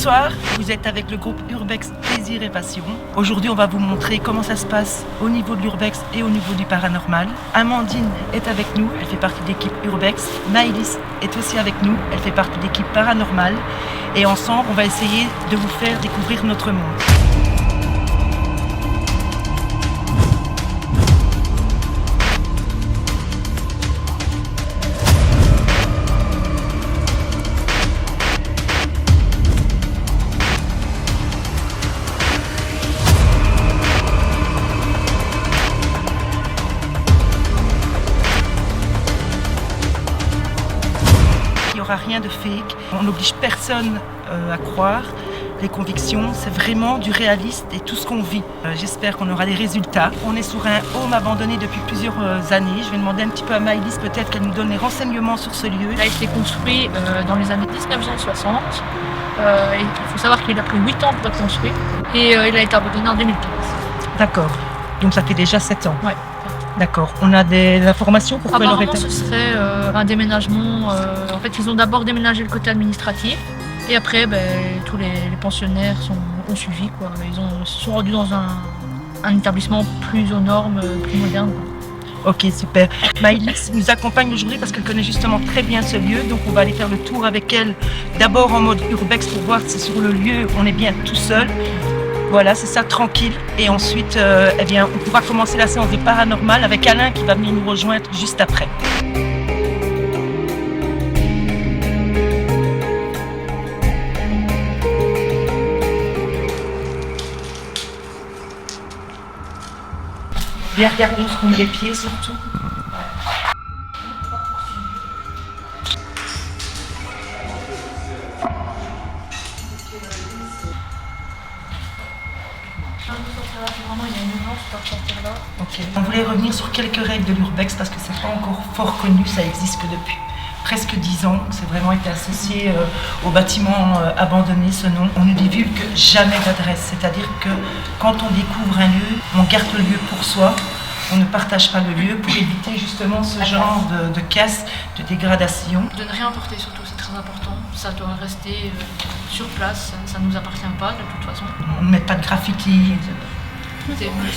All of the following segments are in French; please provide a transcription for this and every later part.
Bonsoir, vous êtes avec le groupe Urbex Plaisir et Passion. Aujourd'hui, on va vous montrer comment ça se passe au niveau de l'Urbex et au niveau du paranormal. Amandine est avec nous, elle fait partie de l'équipe Urbex. Maëlys est aussi avec nous, elle fait partie de l'équipe paranormale. Et ensemble, on va essayer de vous faire découvrir notre monde. Il n'y aura rien de fake, on n'oblige personne à croire. Les convictions, c'est vraiment du réaliste et tout ce qu'on vit. J'espère qu'on aura des résultats. On est sur un home abandonné depuis plusieurs années. Je vais demander un petit peu à Maëlys peut-être qu'elle nous donne les renseignements sur ce lieu. Il a été construit dans les années 1960. Il faut savoir qu'il a pris 8 ans pour être construit et il a été abandonné en 2015. D'accord, donc ça fait déjà 7 ans. Ouais. D'accord, on a des informations pour Apparemment, ce serait un déménagement. En fait, ils ont d'abord déménagé le côté administratif et après, tous les pensionnaires ont suivi. Ils se sont rendus dans un établissement plus aux normes, plus moderne. Ok, super. Maëlys nous accompagne aujourd'hui parce qu'elle connaît justement très bien ce lieu. Donc on va aller faire le tour avec elle, d'abord en mode urbex pour voir si sur le lieu on est bien tout seul. Voilà, c'est ça, tranquille. Et ensuite, on pourra commencer la séance de paranormal avec Alain qui va venir nous rejoindre juste après. Bien regarder où se met les pieds surtout. Okay. On voulait revenir sur quelques règles de l'urbex parce que c'est pas encore fort connu, ça existe que depuis presque 10 ans. C'est vraiment été associé au bâtiment abandonné, ce nom. On ne divulgue jamais d'adresse, c'est-à-dire que quand on découvre un lieu, on garde le lieu pour soi. On ne partage pas le lieu pour éviter justement ce genre de casse, de dégradation. De ne rien porter surtout, c'est très important. Ça doit rester sur place, ça ne nous appartient pas de toute façon. On ne met pas de graffiti.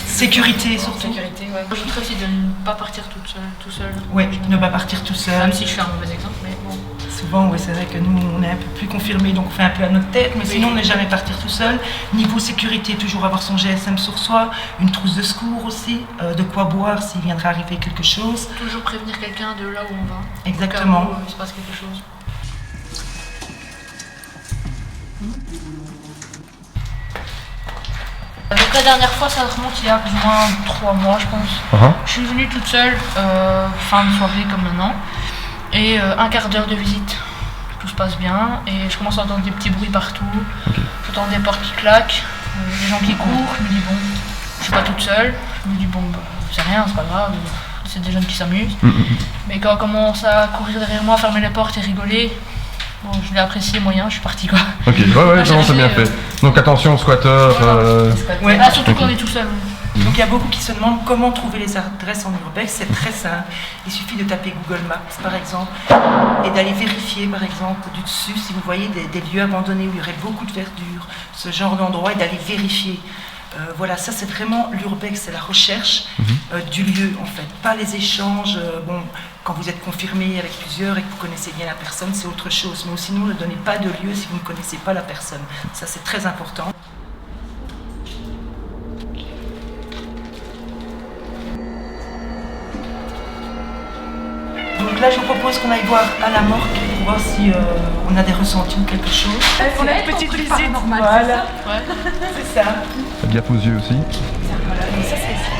Sécurité surtout. Sécurité, ouais. Je voudrais aussi de ne pas partir tout seul. Oui, ne pas partir tout seul. Même si je suis un mauvais exemple, mais bon. Souvent, oui, c'est vrai que nous, on est un peu plus confirmés, donc on fait un peu à notre tête, mais sinon, on n'est jamais partir tout seul. Niveau sécurité, toujours avoir son GSM sur soi, une trousse de secours aussi, de quoi boire s'il viendra arriver quelque chose. Toujours prévenir quelqu'un de là où on va. Exactement. Au cas où il se passe quelque chose. Donc la dernière fois, ça remonte il y a plus ou moins 3 mois, je pense. Je suis venue toute seule, fin de soirée comme maintenant, et un quart d'heure de visite. Tout se passe bien, et je commence à entendre des petits bruits partout. J'entends des portes qui claquent, des gens qui courent. Je me dis bon, je suis pas toute seule. Je me dis bon, c'est rien, c'est pas grave, c'est des jeunes qui s'amusent. Mais quand on commence à courir derrière moi, fermer les portes et rigoler, bon, je l'ai apprécié moyen, je suis partie quoi. Ok, ouais, non, c'est bien fait. Donc attention, squatter. Ouais. Surtout quand on est tout seul. Donc il y a beaucoup qui se demandent comment trouver les adresses en urbex. C'est très simple. Il suffit de taper Google Maps par exemple et d'aller vérifier par exemple du dessus si vous voyez des lieux abandonnés où il y aurait beaucoup de verdure, ce genre d'endroit, et d'aller vérifier. Voilà, ça c'est vraiment l'urbex, c'est la recherche du lieu en fait, pas les échanges. Quand vous êtes confirmé avec plusieurs et que vous connaissez bien la personne, c'est autre chose. Mais sinon, ne donnez pas de lieu si vous ne connaissez pas la personne. Ça c'est très important. Donc là, je vous propose qu'on aille voir à la morgue pour voir si on a des ressentis ou quelque chose. On a une petite visite. Voilà, c'est ça. La gaffe aux yeux aussi. Voilà, donc ça c'est ici.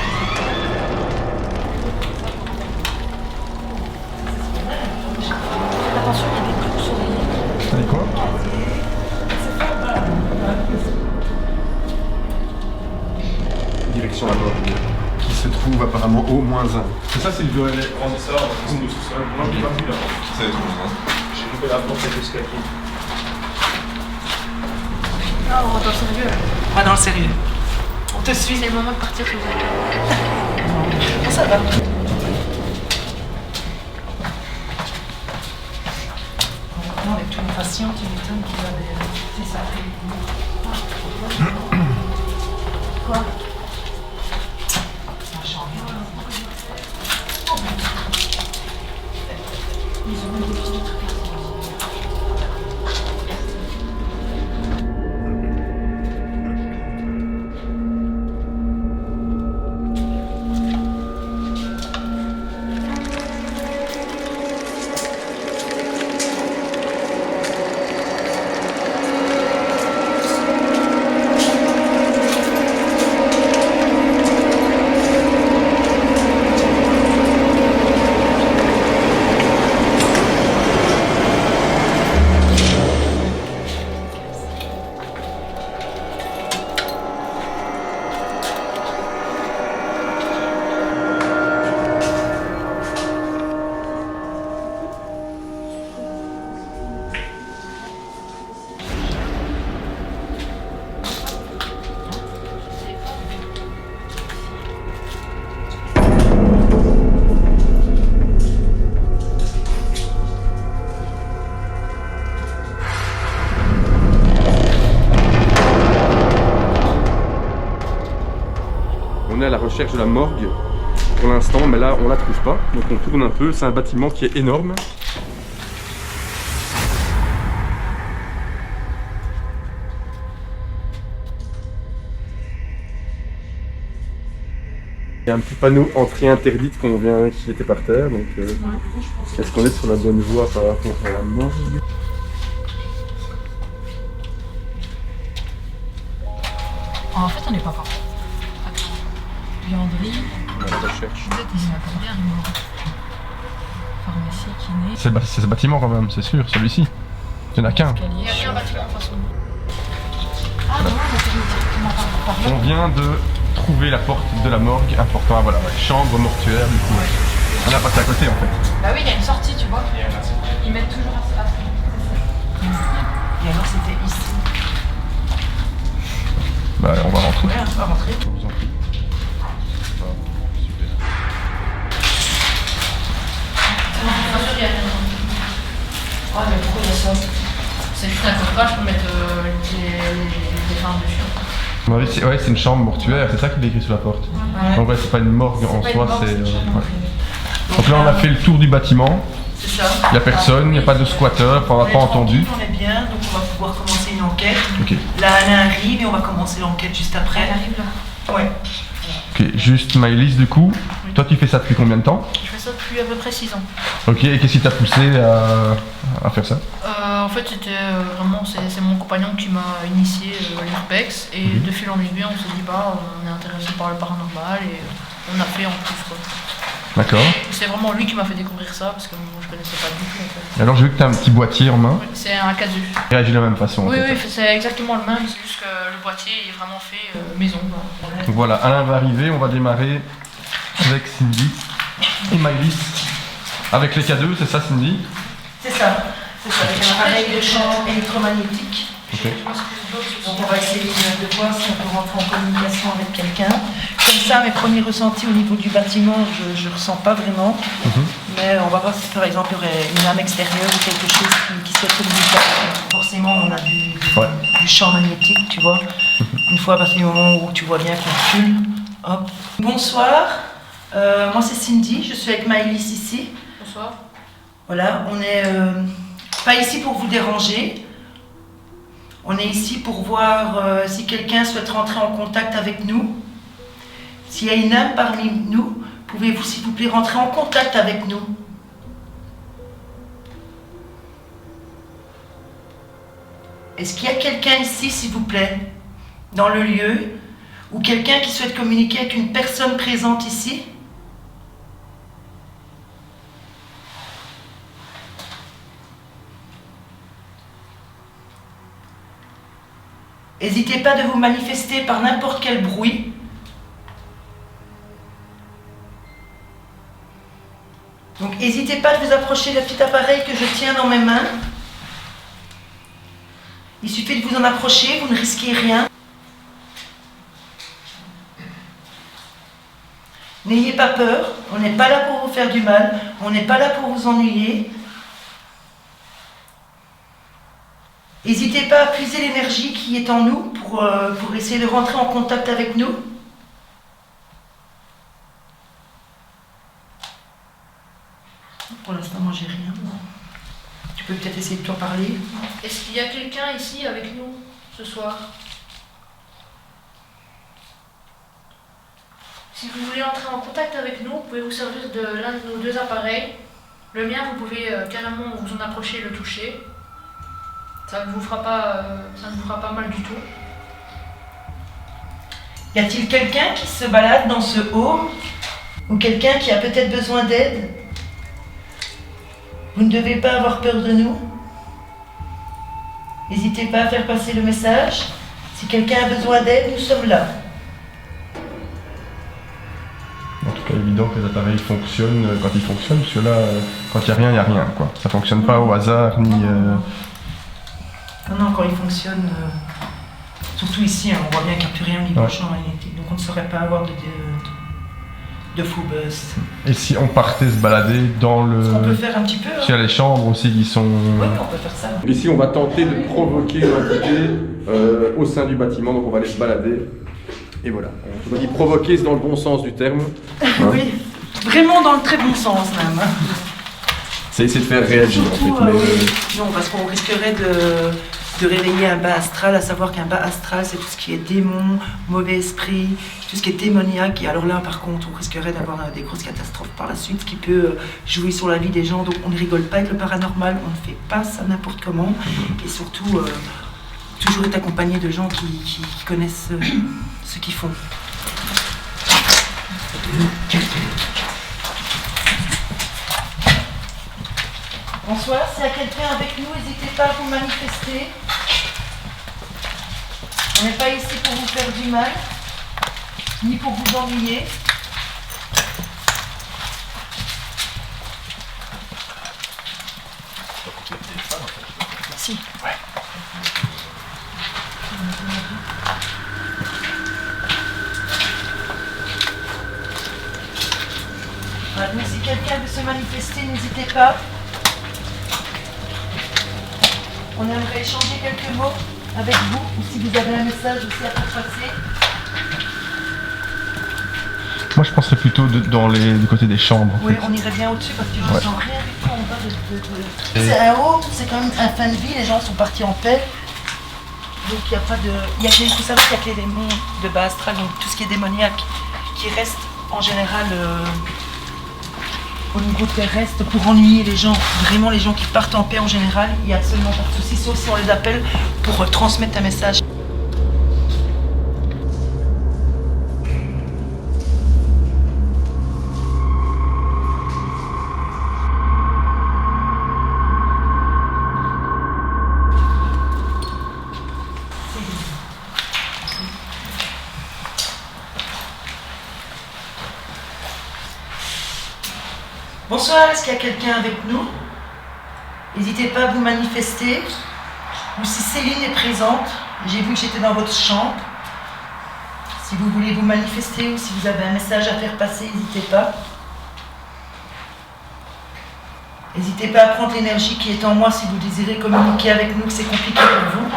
Attention, il y a des trucs sur les... Ça dit quoi? Direction la morgue, qui se trouve apparemment au -1. C'est ça, c'est le volet. On sort, on est tout seul. Moi, je l'ai pas vu là. Ça va être bon, J'ai coupé la porte avec le scalpel. Ah, on va dans le sérieux. On va dans le sérieux. On te suit. C'est le moment de partir chez vous. Ça va. On est tout patient, tu m'étonnes qu'il avait fait ça. Quoi? Ça change. Ils ont des petits trucs. On est à la recherche de la morgue pour l'instant, mais là on la trouve pas. Donc on tourne un peu, c'est un bâtiment qui est énorme. Il y a un petit panneau entrée interdite qui était par terre, donc est-ce qu'on est sur la bonne voie par rapport à la morgue? En fait, on n'est pas parti. Vianderie. On a la recherche. Peut-être ici, bien, pharmacie, kiné. C'est ce bâtiment quand même, c'est sûr, celui-ci. Il n'y en a qu'un. Il y a qu'un bâtiment de toute façon. Ah non, mais On vient de trouver la porte de la morgue, important, voilà, ouais. Chambre mortuaire du coup. On a passé à côté en fait. Bah oui, il y a une sortie, tu vois. Ils mettent toujours à ça. Et alors c'était ici. Bah on va rentrer. Ouais, on va rentrer. Je vous en prie. Ah, super. Oh, mais pourquoi il y a ça? C'est juste un coffrage pour mettre les femmes dessus. Ouais, c'est une chambre mortuaire, c'est ça qu'il est écrit sur la porte. Ouais. Donc ouais, c'est pas une morgue en pas soi, une morgue, c'est... c'est une ouais. Donc là on a fait le tour du bâtiment, C'est ça. il n'y a personne, il n'y a pas de squatter, enfin, on n'a pas entendu. On est bien, donc on va pouvoir commencer une enquête. Ok. Là, Alain arrive et on va commencer l'enquête juste après. Elle arrive là. Ouais. Ok, juste Maëlys du coup, toi tu fais ça depuis combien de temps? Je fais ça depuis à peu près 6 ans. Ok, et qu'est-ce qui t'a poussé à faire ça? En fait, c'était vraiment c'est mon compagnon qui m'a initié à l'URBEX et de fil en aiguille, on s'est dit bah on est intéressé par le paranormal et on a fait en plus quoi. D'accord. C'est vraiment lui qui m'a fait découvrir ça parce que moi je connaissais pas du tout en fait. Alors j'ai vu que tu as un petit boîtier en main, C'est un casu. il réagit de la même façon. en Oui, fait. oui, c'est exactement le même, c'est juste que le boîtier est vraiment fait maison. Quoi. Donc voilà, Alain va arriver, on va démarrer avec Cindy et Maëlys. Avec les K2, c'est ça Cindy? C'est ça. C'est ça, avec un appareil de champ électromagnétique. Ok. Donc on va essayer de voir si on peut rentrer en communication avec quelqu'un. Comme ça, mes premiers ressentis au niveau du bâtiment, je ne ressens pas vraiment. Mais on va voir si par exemple il y aurait une âme extérieure ou quelque chose qui souhaite communiquer. Forcément, on a du champ magnétique, tu vois. Une fois à partir du moment où tu vois bien qu'on recule. Hop. Bonsoir, moi c'est Cindy, je suis avec Maëlys ici. Bonsoir. Voilà, on n'est pas ici pour vous déranger. On est ici pour voir si quelqu'un souhaite rentrer en contact avec nous. S'il y a une âme parmi nous, pouvez-vous s'il vous plaît rentrer en contact avec nous? Est-ce qu'il y a quelqu'un ici, s'il vous plaît, dans le lieu, ou quelqu'un qui souhaite communiquer avec une personne présente ici? N'hésitez pas de vous manifester par n'importe quel bruit. Donc n'hésitez pas de vous approcher de petit appareil que je tiens dans mes mains. Il suffit de vous en approcher, vous ne risquez rien. N'ayez pas peur, on n'est pas là pour vous faire du mal, on n'est pas là pour vous ennuyer. N'hésitez pas à puiser l'énergie qui est en nous pour essayer de rentrer en contact avec nous. Pour l'instant, moi, j'ai rien. Tu peux peut-être essayer de t'en parler. Est-ce qu'il y a quelqu'un ici avec nous ce soir? Si vous voulez entrer en contact avec nous, vous pouvez vous servir de l'un de nos 2 appareils. Le mien, vous pouvez carrément vous en approcher et le toucher. Ça ne vous fera pas mal du tout. Y a-t-il quelqu'un qui se balade dans ce hall? Ou quelqu'un qui a peut-être besoin d'aide? Vous ne devez pas avoir peur de nous. N'hésitez pas à faire passer le message. Si quelqu'un a besoin d'aide, nous sommes là. En tout cas, évident que les appareils fonctionnent quand ils fonctionnent, parce que là, quand il n'y a rien, quoi. Ça fonctionne pas au hasard, ni... Non, quand ils fonctionnent, surtout ici, hein, on voit bien qu'il n'y a plus rien au niveau champ magnétique, donc on ne saurait pas avoir de faux buzz. Et si on partait se balader dans le... On peut faire un petit peu. Il y a les chambres aussi qui sont... Oui, on peut faire ça. Ici, on va tenter de provoquer une entité au sein du bâtiment, donc on va aller se balader. Et voilà. On dit provoquer, c'est dans le bon sens du terme. Hein. Oui, vraiment dans le très bon sens même. C'est essayer de faire réagir surtout, en fait. Oui. Non, parce qu'on risquerait de réveiller un bas astral, à savoir qu'un bas astral, c'est tout ce qui est démon, mauvais esprit, tout ce qui est démoniaque. Et alors là, par contre, on risquerait d'avoir des grosses catastrophes par la suite, ce qui peut jouer sur la vie des gens. Donc on ne rigole pas avec le paranormal, on ne fait pas ça n'importe comment. Et surtout, toujours être accompagné de gens qui connaissent ce qu'ils font. Bonsoir, s'il y a quelqu'un avec nous, n'hésitez pas à vous manifester. On n'est pas ici pour vous faire du mal, ni pour vous ennuyer. Si. Ouais. Voilà, donc si quelqu'un veut se manifester, n'hésitez pas. On aimerait échanger quelques mots avec vous, ou si vous avez un message aussi à faire passer. Moi je penserais plutôt du côté des chambres. Oui, on irait bien au-dessus parce que je ne sens rien du tout en bas C'est un haut, c'est quand même un fin de vie, les gens sont partis en paix. Donc il n'y a pas de... Il faut savoir qu'il y a que les démons de bas astral, donc tout ce qui est démoniaque, qui reste en général au niveau terrestre pour ennuyer les gens. Vraiment les gens qui partent en paix en général, il n'y a absolument pas de souci, sauf si on les appelle pour transmettre un message. Bonsoir, est-ce qu'il y a quelqu'un avec nous? N'hésitez pas à vous manifester. Ou si Céline est présente, j'ai vu que j'étais dans votre chambre. Si vous voulez vous manifester ou si vous avez un message à faire passer, n'hésitez pas. N'hésitez pas à prendre l'énergie qui est en moi si vous désirez communiquer avec nous, que c'est compliqué pour vous.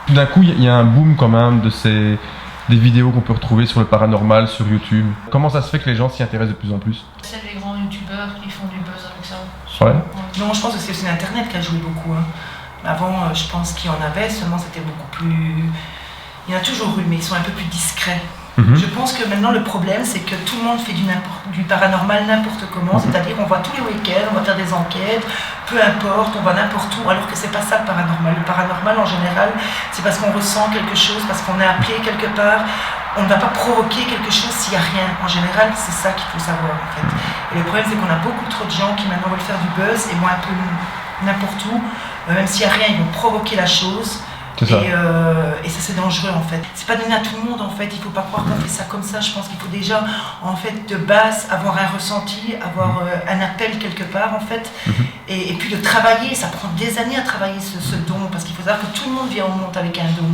Tout d'un coup, il y a un boom quand même des vidéos qu'on peut retrouver sur le paranormal, sur YouTube. Comment ça se fait que les gens s'y intéressent de plus en plus? C'est les grands youtubeurs qui font du buzz avec ça. Ouais. Non, je pense que c'est aussi Internet qui a joué beaucoup. Hein. Avant, je pense qu'il y en avait, seulement c'était beaucoup plus... Il y en a toujours eu, mais ils sont un peu plus discrets. Je pense que maintenant le problème c'est que tout le monde fait du paranormal n'importe comment, c'est-à-dire on va tous les week-ends, on va faire des enquêtes, peu importe, on va n'importe où, alors que c'est pas ça le paranormal. Le paranormal en général, c'est parce qu'on ressent quelque chose, parce qu'on est appelé quelque part, on ne va pas provoquer quelque chose s'il n'y a rien. En général, c'est ça qu'il faut savoir en fait. Et le problème c'est qu'on a beaucoup trop de gens qui maintenant veulent faire du buzz et vont un peu n'importe où, même s'il n'y a rien, ils vont provoquer la chose. Et ça c'est dangereux en fait. C'est pas donné à tout le monde en fait, il faut pas croire qu'on fait ça comme ça. Je pense qu'il faut déjà en fait de base avoir un ressenti, avoir un appel quelque part en fait. Et puis de travailler, ça prend des années à travailler ce don, parce qu'il faut savoir que tout le monde vient au monde avec un don.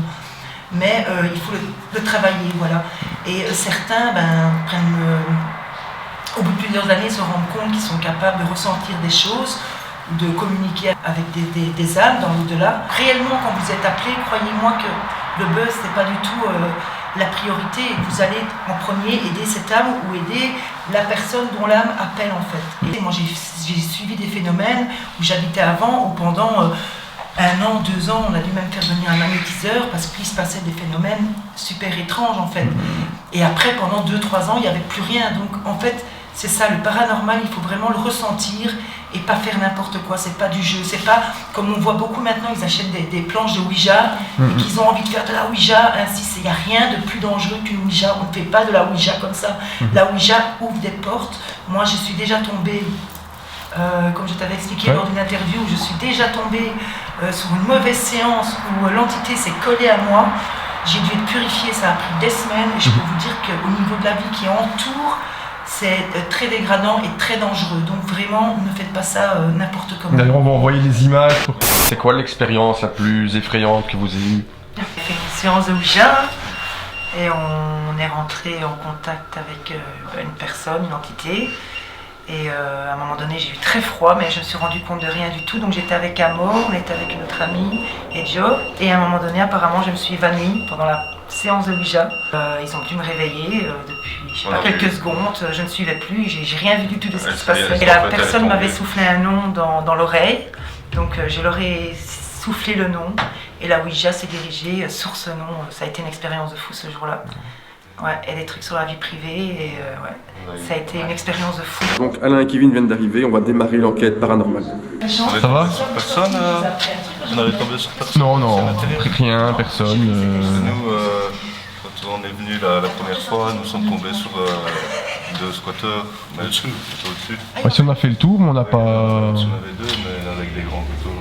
Mais il faut le travailler, voilà. Et certains prennent au bout de plusieurs années se rendent compte qu'ils sont capables de ressentir des choses, de communiquer avec des âmes dans l'au-delà. Réellement, quand vous êtes appelé, croyez-moi que le buzz, c'est pas du tout la priorité. Vous allez en premier aider cette âme ou aider la personne dont l'âme appelle en fait. Et moi, j'ai suivi des phénomènes où j'habitais avant, où pendant 1 an, 2 ans, on a dû même faire venir un magnétiseur parce qu'il se passait des phénomènes super étranges en fait. Et après, pendant 2-3 ans, il n'y avait plus rien. Donc en fait, c'est ça, le paranormal, il faut vraiment le ressentir et pas faire n'importe quoi. C'est pas du jeu. C'est pas comme on voit beaucoup maintenant, ils achètent des planches de Ouija et qu'ils ont envie de faire de la Ouija. Ainsi, il n'y a rien de plus dangereux qu'une Ouija. On ne fait pas de la Ouija comme ça. La Ouija ouvre des portes. Moi, je suis déjà tombée. Comme je t'avais expliqué lors d'une interview, je suis déjà tombée sur une mauvaise séance où l'entité s'est collée à moi. J'ai dû être purifiée, ça a pris des semaines. Et je peux vous dire qu'au niveau de la vie qui entoure, c'est très dégradant et très dangereux. Donc vraiment, ne faites pas ça n'importe comment. D'ailleurs, on va envoyer les images. C'est quoi l'expérience la plus effrayante que vous ayez eue? On a fait une séance de Ouija et on est rentré en contact avec une personne, une entité. Et à un moment donné, j'ai eu très froid, mais je me suis rendu compte de rien du tout. Donc j'étais avec Amo, on était avec une autre amie, et Joe. Et à un moment donné, apparemment, je me suis évanouie pendant la séance de Ouija. Ils ont dû me réveiller depuis je sais pas, quelques secondes. Je ne suivais plus, j'ai rien vu du tout de ce qui se passait. Et la personne m'avait soufflé un nom dans l'oreille. Donc je leur ai soufflé le nom. Et la Ouija s'est dirigée sur ce nom. Ça a été une expérience de fou ce jour-là. Ouais, et des trucs sur la vie privée, et ça a été une expérience de fou. Donc Alain et Kevin viennent d'arriver, on va démarrer l'enquête paranormale. Ça va? Personne on avait tombé sur personne? Non, rien, personne. Nous, quand on est venu la première fois, nous sommes tombés sur 2 squatteurs, mais nous plutôt au-dessus. Ouais, si on a fait le tour, mais on n'a pas... On avait 2, mais avec des grands couteaux.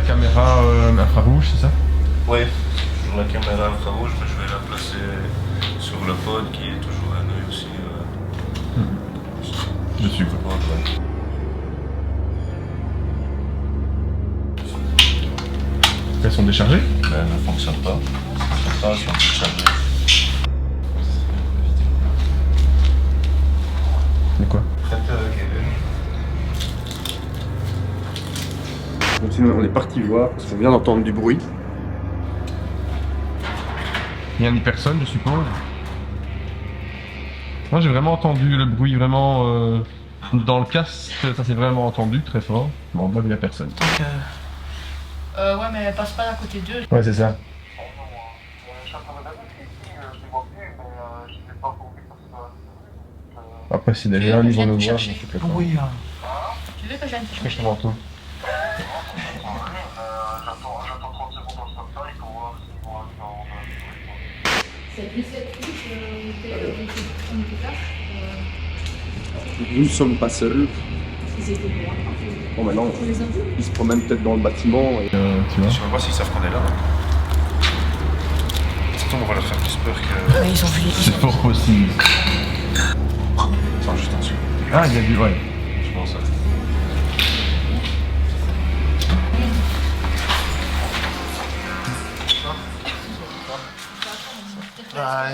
Caméra infrarouge, c'est ça? Oui, sur la caméra infrarouge, mais je vais la placer sur le pod qui est toujours un œil aussi. Dessus quoi. Elles sont déchargées? Mais elles ne fonctionnent pas. Elles sont toutes chargées. Mais quoi? Prête, Kevin. Donc sinon on est parti voir, parce qu'on vient d'entendre du bruit. Il n'y a ni personne, je suppose. Moi j'ai vraiment entendu le bruit, vraiment dans le casque, ça s'est vraiment entendu très fort. Bon, moi il n'y a personne. Donc, Ouais, mais elle passe pas à côté d'eux. Ouais, c'est ça. Après, si déjà ils vont nous voir, je sais pas. oui. Tu veux que j'aille te Je chercher? t'entends tout. Nous ne sommes pas seuls. Bon, maintenant, ils se promènent peut-être dans le bâtiment. Et, tu vois. Je sais même pas s'ils savent qu'on est là. Surtout, on va leur faire plus peur que. Mais ils ont vu. C'est fort possible. Attends, juste en dessous. Ah, il y a du. Ouais. Je pense ça.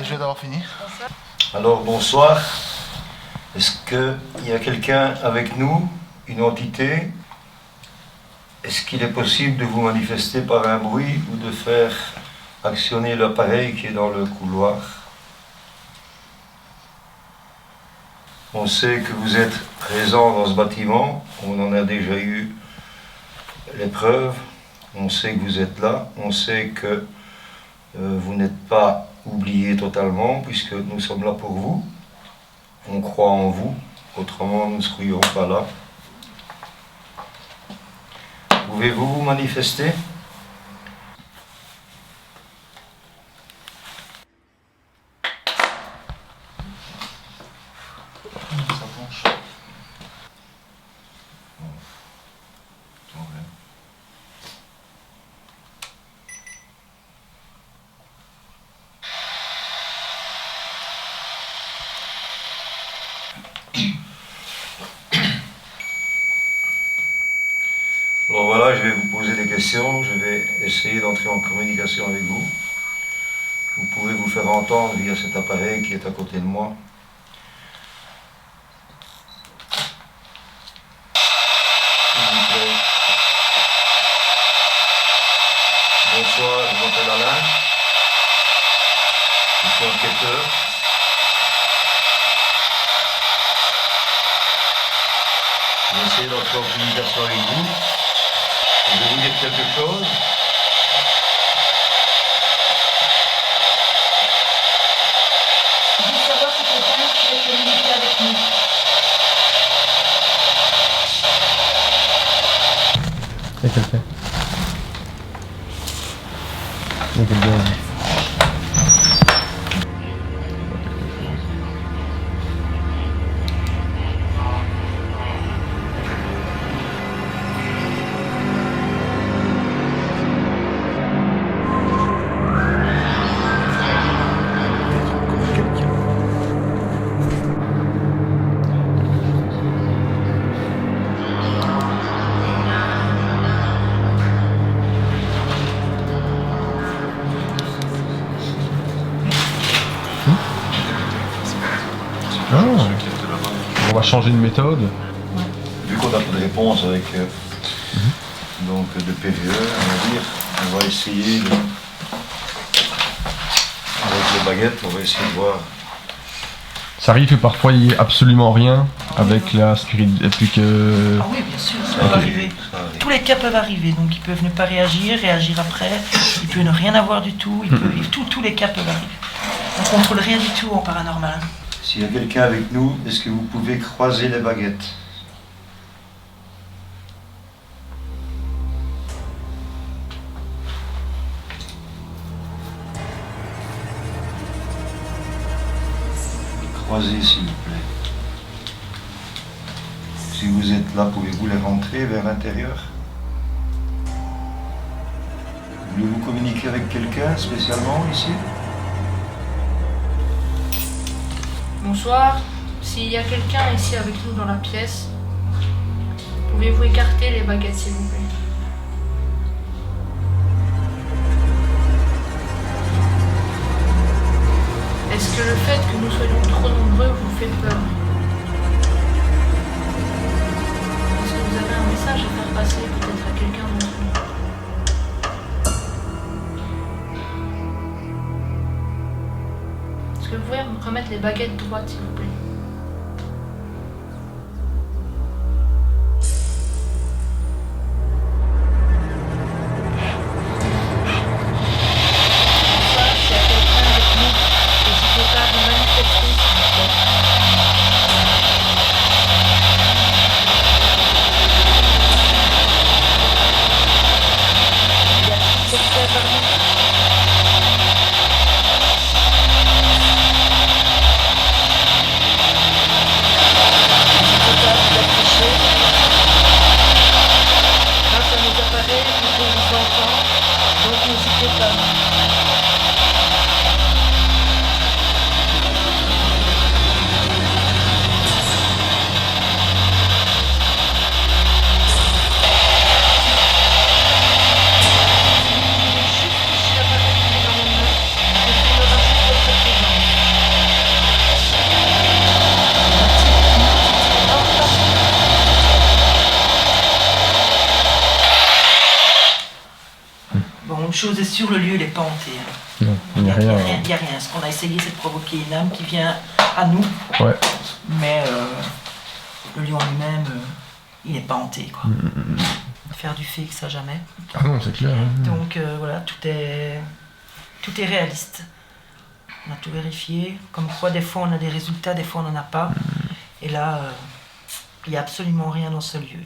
Je vais d'avoir fini. Alors bonsoir. Est-ce qu'il y a quelqu'un avec nous, une entité? Est-ce qu'il est possible de vous manifester par un bruit ou de faire actionner l'appareil qui est dans le couloir? On sait que vous êtes présent dans ce bâtiment, on en a déjà eu les preuves, on sait que vous êtes là, on sait que vous n'êtes pas oublié totalement puisque nous sommes là pour vous. On croit en vous, autrement nous ne serions pas là. Pouvez-vous vous manifester? Alors voilà, je vais vous poser des questions, je vais essayer d'entrer en communication avec vous. Vous pouvez vous faire entendre via cet appareil qui est à côté de moi. S'il vous plaît. Bonsoir, je m'appelle Alain. Je suis enquêteur. Je vais essayer d'entrer en communication avec vous. Je vais vous dire quelque chose. Je veux savoir si quelqu'un souhaite communiquer avec nous. Il y a quelqu'un. Il y a quelqu'un. On va changer de méthode. Vu qu'on n'a pas de réponse avec donc de PVE, on va dire, on va essayer avec les baguettes, on va essayer de voir. Ça arrive que parfois il n'y ait absolument rien avec la spirit et puis que. Ah oui, bien sûr, ça peut arriver. Ça arrive. Tous les cas peuvent arriver, donc ils peuvent ne pas réagir, réagir après, il peut ne rien avoir du tout, tous les cas peuvent arriver. On ne contrôle rien du tout en paranormal. S'il y a quelqu'un avec nous, est-ce que vous pouvez croiser les baguettes? Croisez s'il vous plaît. Si vous êtes là, pouvez-vous les rentrer vers l'intérieur? Voulez-vous communiquer avec quelqu'un spécialement ici? Bonsoir, s'il y a quelqu'un ici avec nous dans la pièce, pouvez-vous écarter les baguettes s'il vous plaît? Est-ce que le fait que nous soyons trop nombreux vous fait peur? Est-ce que vous avez un message à faire passer peut-être à quelqu'un d'entre nous? Est-ce que vous pouvez me remettre les baguettes droites s'il vous plaît? Une chose est sûre, le lieu n'est pas hanté. Non, il n'y a rien. Il n'y a rien. Ce qu'on a essayé, c'est de provoquer une âme qui vient à nous. Ouais. Mais le lieu en lui-même, il n'est pas hanté, quoi. Faire du fake, ça jamais. Ah non, c'est clair. Donc voilà, tout est réaliste. On a tout vérifié. Comme quoi, des fois, on a des résultats, des fois, on n'en a pas. Et là, il n'y a absolument rien dans ce lieu.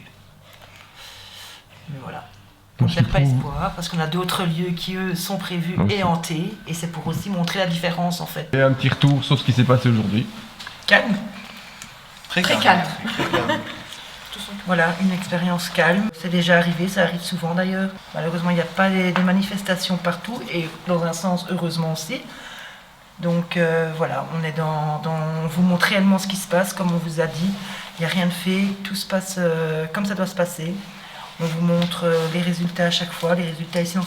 Mais voilà. On ne perd pas espoir, parce qu'on a d'autres lieux qui, eux, sont prévus et hantés. Et c'est pour aussi montrer la différence, en fait. Et un petit retour sur ce qui s'est passé aujourd'hui. Calme. Très calme. Voilà, une expérience calme. C'est déjà arrivé, ça arrive souvent d'ailleurs. Malheureusement, il n'y a pas des manifestations partout, et dans un sens, heureusement aussi. Donc voilà, on est on vous montre réellement ce qui se passe, comme on vous a dit. Il n'y a rien de fait, tout se passe comme ça doit se passer. On vous montre les résultats à chaque fois. Les résultats ici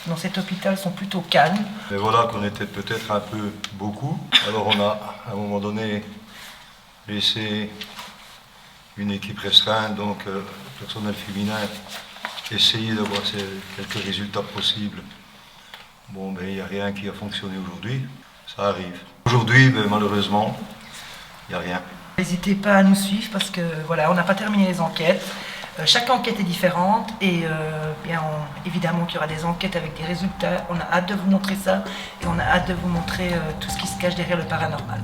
dans cet hôpital sont plutôt calmes. Mais voilà qu'on était peut-être un peu beaucoup. Alors on a à un moment donné laissé une équipe restreinte, donc le personnel féminin, essayer d'avoir quelques résultats possibles. Bon, ben il n'y a rien qui a fonctionné aujourd'hui, ça arrive. Aujourd'hui, ben, malheureusement, il n'y a rien. N'hésitez pas à nous suivre parce que voilà, on n'a pas terminé les enquêtes. Chaque enquête est différente et évidemment qu'il y aura des enquêtes avec des résultats. On a hâte de vous montrer ça et on a hâte de vous montrer tout ce qui se cache derrière le paranormal.